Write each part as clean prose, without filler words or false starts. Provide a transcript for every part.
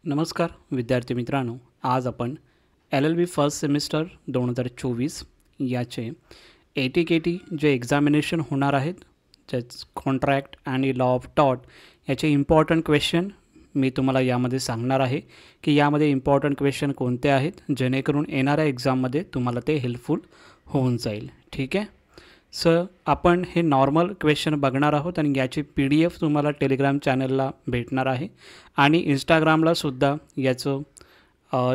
नमस्कार विद्यार्थी मित्रांनो, आज आपण LLB फर्स्ट सेमिस्टर 2024 याचे AT-KT जे एक्झामिनेशन होणार आहेत, ज्याच कॉन्ट्रॅक्ट आणि लॉ ऑफ टॉट याचे इम्पॉर्टंट क्वेश्चन मी तुम्हाला यामध्ये सांगणार आहे की यामध्ये इम्पॉर्टंट क्वेश्चन कोणते आहेत, जेणेकरून येणाऱ्या एक्झाममध्ये तुम्हाला ते हेल्पफुल होऊन जाईल. ठीक आहे. आपण हे नॉर्मल क्वेश्चन बघणार आहोत आणि याची PDF तुम्हाला टेलिग्राम चॅनलला भेटणार आहे आणि इंस्टाग्रामला सुद्धा याचं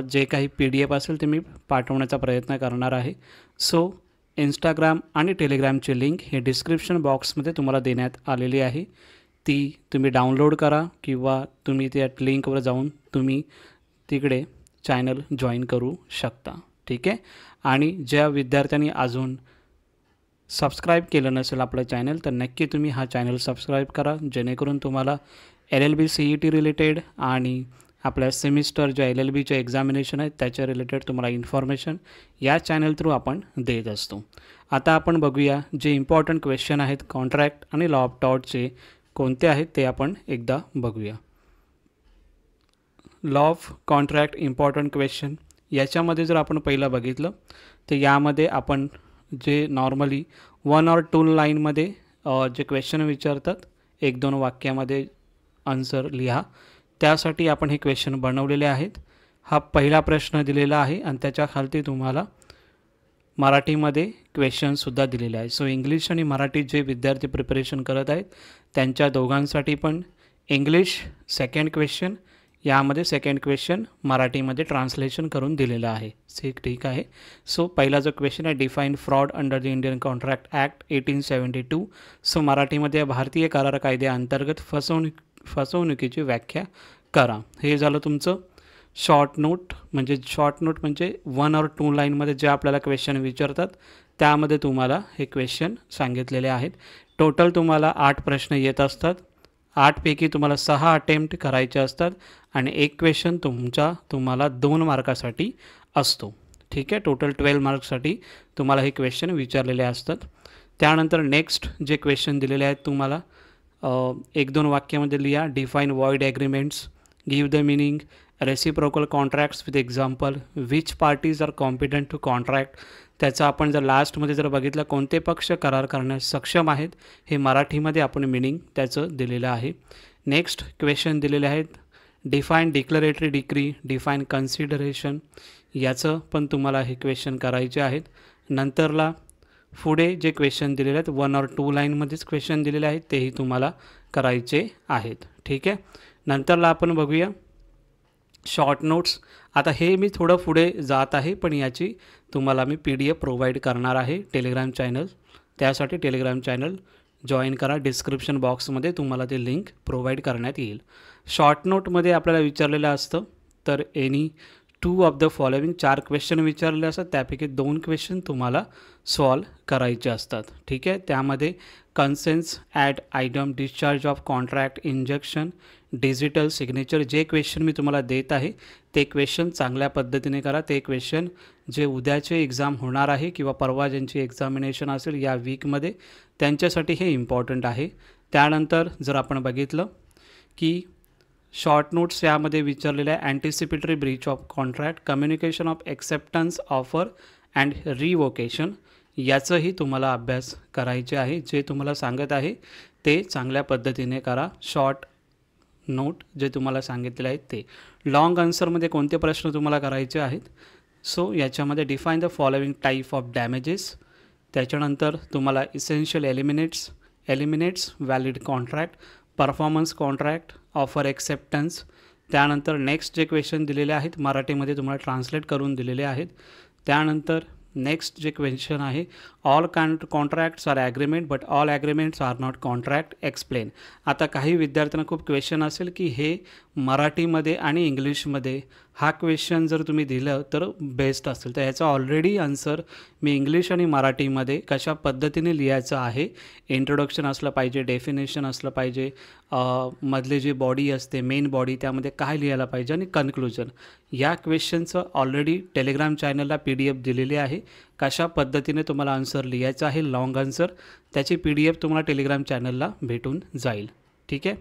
जे काही PDF असेल ते मी पाठवण्याचा प्रयत्न करणार आहे. इंस्टाग्राम आणि टेलिग्रामची लिंक हे डिस्क्रिप्शन बॉक्समध्ये तुम्हाला देण्यात आलेली आहे. ती तुम्ही डाउनलोड करा किंवा तुम्ही त्या लिंकवर जाऊन तुम्ही तिकडे चॅनल जॉईन करू शकता. ठीक आहे. आणि ज्या विद्यार्थ्यांनी अजून सबस्क्राईब केलं नसेल आपलं चॅनल, तर नक्की तुम्ही हा चॅनल सबस्क्राईब करा, जेणेकरून तुम्हाला LLB CET रिलेटेड आणि आपल्या सेमिस्टर ज्या LLBचे एक्झामिनेशन आहेत त्याच्या रिलेटेड तुम्हाला इन्फॉर्मेशन या चॅनल थ्रू आपण देत असतो. आता आपण बघूया जे इम्पॉर्टंट क्वेश्चन आहेत कॉन्ट्रॅक्ट आणि लॉ ऑफ टॉटचे कोणते आहेत ते आपण एकदा बघूया. Law of contract important question याच्यामध्ये जर आपण पहिलं बघितलं तर यामध्ये आपण जे नॉर्मली 1 or 2 लाईनमध्ये जे क्वेश्चन विचारतात, 1-2 वाक्यामध्ये आन्सर लिहा, त्यासाठी आपण हे क्वेश्चन बनवलेले आहेत. हा पहिला प्रश्न दिलेला आहे आणि त्याच्या खालती तुम्हाला मराठीमध्ये क्वेश्चनसुद्धा दिलेले आहे. इंग्लिश आणि मराठी जे विद्यार्थी प्रिपरेशन करत आहेत त्यांच्या दोघांसाठी पण इंग्लिश सेकंड क्वेश्चन, यामध्ये सेकंड क्वेश्चन मराठीमध्ये ट्रान्सलेशन करून दिलेलं आहे. ठीक आहे. पहिला जो क्वेश्चन आहे, define fraud under the Indian contract act 1872. मराठीमध्ये भारतीय करार कायद्याअंतर्गत फसवणुकीची व्याख्या करा. हे झालं तुमचं शॉर्ट नोट म्हणजे 1 or 2 लाईनमध्ये जे आपल्याला क्वेश्चन विचारतात त्यामध्ये तुम्हाला हे क्वेश्चन सांगितलेले आहेत. टोटल तुम्हाला 8 प्रश्न येत असतात. 8 पैकी तुम्हाला 6 अटेम्प्ट करायचे असतात आणि एक क्वेश्चन तुम्हाला 2 मार्कासाठी असतो. ठीक आहे. टोटल 12 मार्क्ससाठी तुम्हाला हे क्वेश्चन विचारलेले असतात. त्यानंतर नेक्स्ट जे क्वेश्चन दिलेले आहेत तुम्हाला 1-2 वाक्यामध्ये लिहा. Define void agreements, give the meaning, reciprocal contracts with example, which parties are competent to contract. त्याचं आपण जर लास्टमध्ये जर बघितलं कोणते पक्ष करार करण्यास सक्षम आहेत, हे मराठीमध्ये आपण मिनिंग त्याचं दिलेलं आहे. नेक्स्ट क्वेश्चन दिलेले आहेत, डिफाईन डिक्लरेटरी डिक्री, डिफाईन कन्सिडरेशन, याचं पण तुम्हाला हे क्वेश्चन करायचे आहेत. नंतरला पुढे जे क्वेश्चन दिलेले आहेत 1 or 2 लाईनमध्येच क्वेश्चन दिलेले आहेत तेही तुम्हाला करायचे आहेत. ठीक आहे. नंतरला आपण बघूया शॉर्ट नोट्स. आता हे मी थोडं पुढे जात आहे, पण याची तुम्हाला मी PDF प्रोव्हाइड करणार आहे टेलिग्राम चॅनल. त्यासाठी टेलिग्राम चॅनल जॉईन करा. डिस्क्रिप्शन बॉक्समध्ये तुम्हाला ते लिंक प्रोव्हाइड करण्यात येईल. शॉर्ट नोटमध्ये आपल्याला विचारलेलं असतं तर any 2 of the following 4 question विचारलेले असतात, त्यापैकी 2 क्वेश्चन तुम्हाला सॉल्व करायचे असतात. ठीक आहे. त्यामध्ये consensus ad idem, discharge of contract, injection, digital signature, जे क्वेश्चन मी तुम्हाला देत आहे ते क्वेश्चन चांगल्या पद्धतीने करा. ते क्वेश्चन जे उद्याचे एक्झाम होणार आहे किंवा परवा ज्यांची एक्झामिनेशन असेल या वीकमध्ये त्यांच्यासाठी हे इम्पॉर्टंट आहे. त्यानंतर जर आपण बघितलं की शॉर्ट नोट्स यामध्ये विचारलेलं आहे anticipatory breach of contract, communication of acceptance offer and revocation, याचंही तुम्हाला अभ्यास करायचे आहे. जे तुम्हाला सांगत आहे ते चांगल्या पद्धतीने करा. शॉर्ट नोट जे तुम्हाला सांगितलेले आहेत ते. लॉंग आन्सरमध्ये कोणते प्रश्न तुम्हाला करायचे आहेत, याच्यामध्ये define the following type of damages, त्याच्यानंतर तुम्हाला essential eliminates valid contract, performance contract, offer acceptance. त्यानंतर नेक्स्ट जे क्वेश्चन दिलेले आहेत मराठीमध्ये तुम्हाला ट्रान्सलेट करून दिलेले आहेत. त्यानंतर नेक्स्ट जे क्वेश्चन आहे, all contracts are agreement but all agreements are not contract, explain. आता काही विद्यार्थ्यांना खूप क्वेश्चन असेल की हे मराठीमध्ये आणि इंग्लिशमध्ये हा क्वेश्चन जर तुम्ही दिलं तर बेस्ट असेल. तर ह्याचा ऑलरेडी आन्सर मी इंग्लिश आणि मराठीमध्ये कशा पद्धतीने लिहायचं आहे, इंट्रोडक्शन असलं पाहिजे, डेफिनेशन असलं पाहिजे, मधली जी बॉडी असते मेन बॉडी त्यामध्ये काय लिहायला पाहिजे आणि कन्क्लुजन, या क्वेश्चनचं ऑलरेडी टेलिग्राम चॅनलला PDF दिलेली आहे. कशा पद्धतीने तुम्हाला आन्सर लिहायचं आहे लॉंग आन्सर, त्याची PDF तुम्हाला टेलिग्राम चॅनलला भेटून जाईल. ठीक आहे.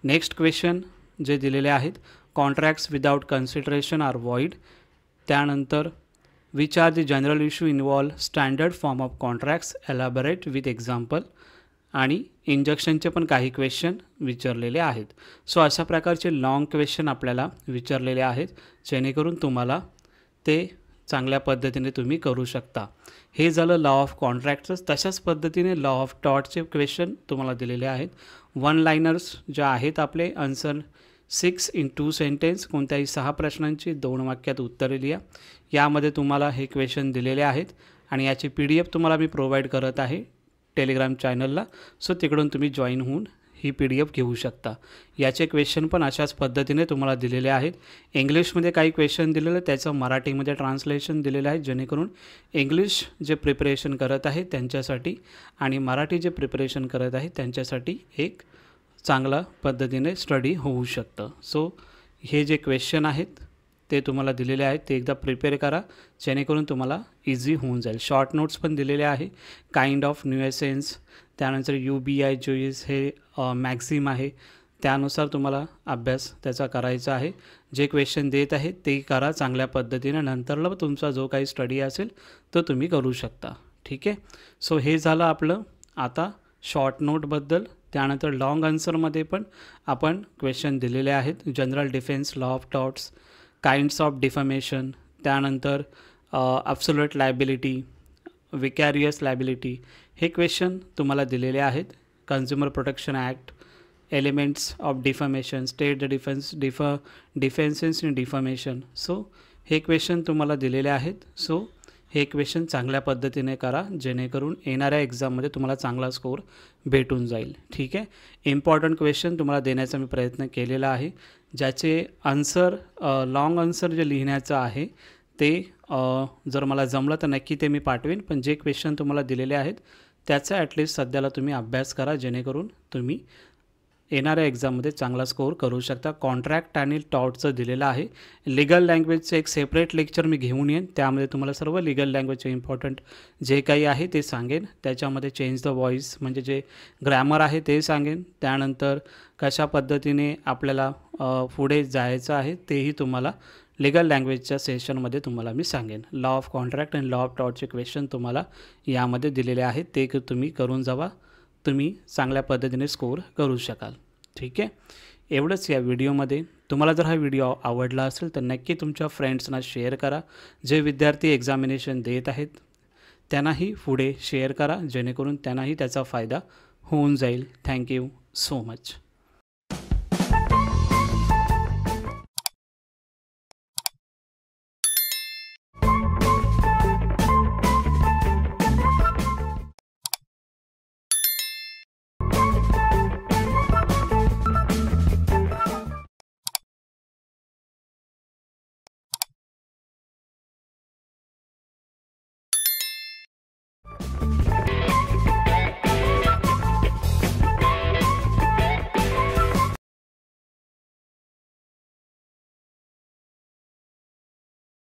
नेक्स्ट क्वेश्चन जे दिलेले आहेत, contracts without consideration are void, त्यानंतर which are the general issue involve standard form of contracts elaborate with example, आणि इंजक्शनचे पण काही क्वेश्चन विचारलेले आहेत. सो अशा प्रकारचे लॉंग क्वेश्चन आपल्याला विचारलेले आहेत, जेणेकरून तुम्हाला ते चांगल्या पद्धतीने तुम्ही करू शकता. हे झालं लॉ ऑफ कॉन्ट्रॅक्ट्स. तशाच पद्धतीने लॉ ऑफ टॉर्टचे क्वेश्चन तुम्हाला दिलेले आहेत. वन लाइनर्स जे आहेत आपले, आन्सर 6 इन 2 सेंटेन्स, कोणत्याही 6 प्रश्नांची 2 वाक्यात उत्तरे लिहा. यामध्ये तुम्हाला हे क्वेश्चन दिलेले आहेत आणि याची PDF तुम्हाला मी प्रोव्हाइड करत आहे टेलिग्राम चॅनलला. सो तिकडून तुम्ही जॉईन होऊन ही PDF घेऊ शकता. याचे क्वेश्चन पण अशाच पद्धतीने तुम्हाला दिलेले आहेत. इंग्लिशमध्ये काही क्वेश्चन दिलेले, त्याचं मराठीमध्ये ट्रान्सलेशन दिलेलं आहे, जेणेकरून इंग्लिश जे प्रिपरेशन करत आहे त्यांच्यासाठी आणि मराठी जे प्रिपरेशन करत आहे त्यांच्यासाठी एक चांगला पद्धतीने स्टडी होऊ शकतं. सो हे जे क्वेश्चन आहेत ते तुम्हाला दिलेले आहेत, ते एकदा प्रिपेअर करा, जेणेकरून तुम्हाला इझी होऊन जाईल. शॉर्ट नोट्स पण दिलेले आहे, काइंड ऑफ न्यूएसेन्स, त्यानंतर UBI जोईस हे मॅक्झिम आहे, त्यानुसार तुम्हाला अभ्यास त्याचा करायचा आहे. जे क्वेश्चन देत आहे ते करा चांगल्या पद्धतीने, नंतरला तुमचा जो काही स्टडी असेल तो तुम्ही करू शकता. ठीक आहे. सो हे झालं आपलं आता शॉर्ट नोटबद्दल. त्यानंतर लॉंग आन्सरमध्ये पण आपण क्वेश्चन दिलेले आहेत. General defence, law of torts, kinds of defamation, त्यानंतर ॲब्सोल्यूट लायबिलिटी, विकॅरियस लायबिलिटी, हे क्वेश्चन तुम्हाला दिलेले आहेत. Consumer protection act, elements of defamation, state the defences in defamation. So हे क्वेश्चन तुम्हाला दिलेले आहेत. सो हे क्वेश्चन चांगल्या पद्धतीने करा, जेणेकरून येणाऱ्या एक्झाममध्ये तुम्हाला चांगला स्कोर भेटून जाईल. ठीक आहे. इम्पॉर्टंट क्वेश्चन तुम्हाला देण्याचा मी प्रयत्न केलेला आहे, ज्याचे आन्सर लॉंग आन्सर जे लिहिण्याचं आहे ते जर मला जमलं तर नक्की ते मी पाठवेन, पण जे क्वेश्चन तुम्हाला दिलेले आहेत त्याचा ॲटलिस्ट सध्याला तुम्ही अभ्यास करा, जेणेकरून तुम्ही येणाऱ्या एक्झाममध्ये चांगला स्कोअर करू शकता. कॉन्ट्रॅक्ट आणि टॉर्टचं दिलेलं आहे. लिगल लँग्वेजचं एक सेपरेट लेक्चर मी घेऊन येईन, त्यामध्ये तुम्हाला सर्व लिगल लँग्वेजचे इम्पॉर्टंट जे काही आहे ते सांगेन. त्याच्यामध्ये चेंज द व्हॉइस म्हणजे जे ग्रॅमर आहे ते सांगेन. त्यानंतर कशा पद्धतीने आपल्याला पुढे जायचं आहे तेही तुम्हाला लिगल लँग्वेजच्या सेशनमध्ये तुम्हाला मी सांगेन. लॉ ऑफ कॉन्ट्रॅक्ट आणि लॉ ऑफ टॉर्टचे क्वेश्चन तुम्हाला यामध्ये दिलेले आहेत, ते तुम्ही करून जावा, तुम्ही चांगल्या पद्धतीने स्कोअर करू शकाल. ठीक आहे. एवढंच या व्हिडिओमध्ये. तुम्हाला जर हा व्हिडिओ आवडला असेल तर नक्की तुमच्या फ्रेंड्सना शेअर करा. जे विद्यार्थी एक्झामिनेशन देत आहेत त्यांनाही पुढे शेअर करा, जेणेकरून त्यांनाही त्याचा फायदा होऊन जाईल. Thank you so much.